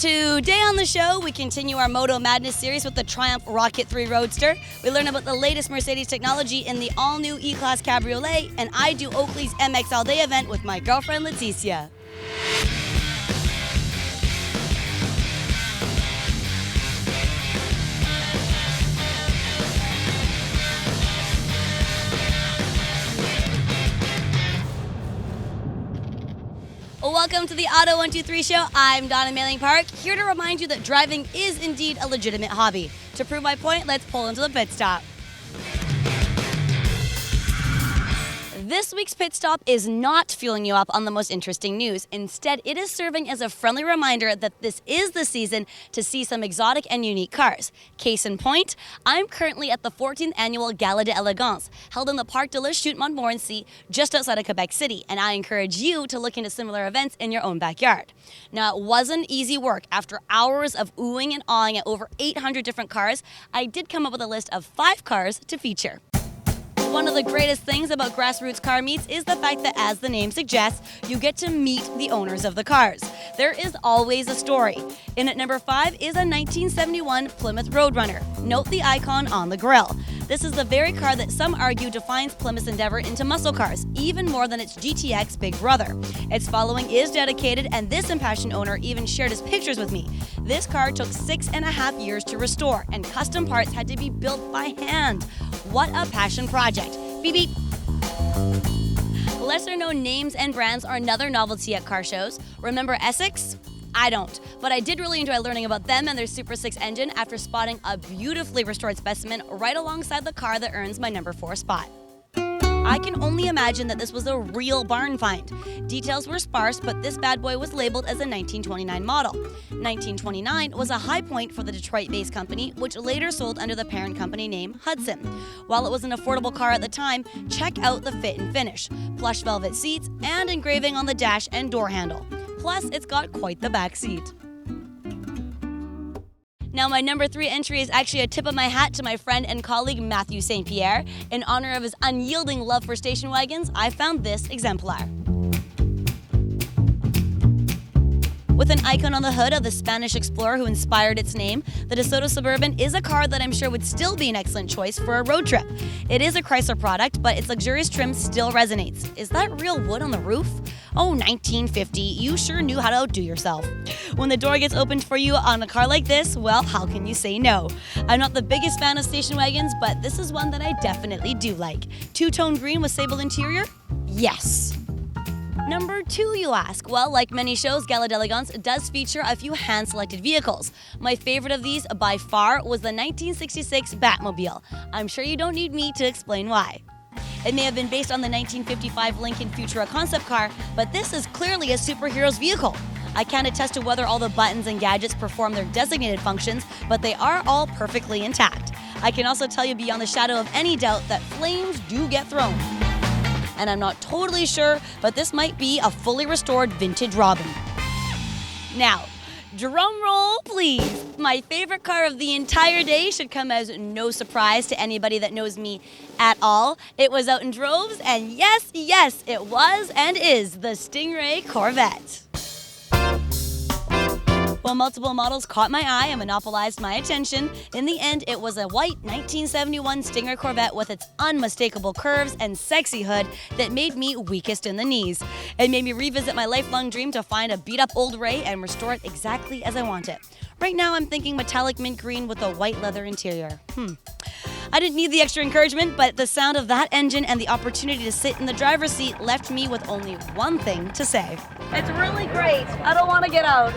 Today on the show, we continue our Moto Madness series with the Triumph Rocket 3 Roadster. We learn about the latest Mercedes technology in the all-new E-Class Cabriolet, and I do Oakley's MX All Day event with my girlfriend Leticia. Welcome to the Auto123 show. I'm Donna mailing Parc, here to remind you that driving is indeed a legitimate hobby. To prove my point, let's pull into the pit stop. This week's pit stop is not fueling you up on the most interesting news. Instead, it is serving as a friendly reminder that this is the season to see some exotic and unique cars. Case in point, I'm currently at the 14th annual Gala D'elegance, held in the Parc de Chute-Montmorency just outside of Quebec City, and I encourage you to look into similar events in your own backyard. Now, it wasn't easy work. After hours of oohing and awing at over 800 different cars, I did come up with a list of 5 cars to feature. One of the greatest things about grassroots car meets is the fact that, as the name suggests, you get to meet the owners of the cars. There is always a story. In at number 5 is a 1971 Plymouth Roadrunner. Note the icon on the grille. This is the very car that some argue defines Plymouth's endeavor into muscle cars, even more than its GTX big brother. Its following is dedicated, and this impassioned owner even shared his pictures with me. This car took 6.5 years to restore, and custom parts had to be built by hand. What a passion project. Beep beep. Lesser known names and brands are another novelty at car shows. Remember Essex? I don't, but I did really enjoy learning about them and their Super 6 engine after spotting a beautifully restored specimen right alongside the car that earns my number 4 spot. I can only imagine that this was a real barn find. Details were sparse, but this bad boy was labeled as a 1929 model. 1929 was a high point for the Detroit-based company, which later sold under the parent company name Hudson. While it was an affordable car at the time, check out the fit and finish. Plush velvet seats and engraving on the dash and door handle. Plus, it's got quite the back seat. Now, my number 3 entry is actually a tip of my hat to my friend and colleague Matthew St. Pierre. In honor of his unyielding love for station wagons, I found this exemplar. With an icon on the hood of the Spanish explorer who inspired its name, the DeSoto Suburban is a car that I'm sure would still be an excellent choice for a road trip. It is a Chrysler product, but its luxurious trim still resonates. Is that real wood on the roof? Oh, 1950, you sure knew how to outdo yourself. When the door gets opened for you on a car like this, well, how can you say no? I'm not the biggest fan of station wagons, but this is one that I definitely do like. Two-tone green with sable interior? Yes. Number 2, you ask? Well, like many shows, Gala D'elegance does feature a few hand-selected vehicles. My favorite of these, by far, was the 1966 Batmobile. I'm sure you don't need me to explain why. It may have been based on the 1955 Lincoln Futura concept car, but this is clearly a superhero's vehicle. I can't attest to whether all the buttons and gadgets perform their designated functions, but they are all perfectly intact. I can also tell you beyond the shadow of any doubt that flames do get thrown. And I'm not totally sure, but this might be a fully restored vintage Robin. Now, drum roll, please. My favorite car of the entire day should come as no surprise to anybody that knows me at all. It was out in droves, and yes, it was and is the Stingray Corvette. While multiple models caught my eye and monopolized my attention, in the end, it was a white 1971 Stingray Corvette with its unmistakable curves and sexy hood that made me weakest in the knees. It made me revisit my lifelong dream to find a beat-up old Ray and restore it exactly as I want it. Right now, I'm thinking metallic mint green with a white leather interior. I didn't need the extra encouragement, but the sound of that engine and the opportunity to sit in the driver's seat left me with only one thing to say. It's really great. I don't want to get out.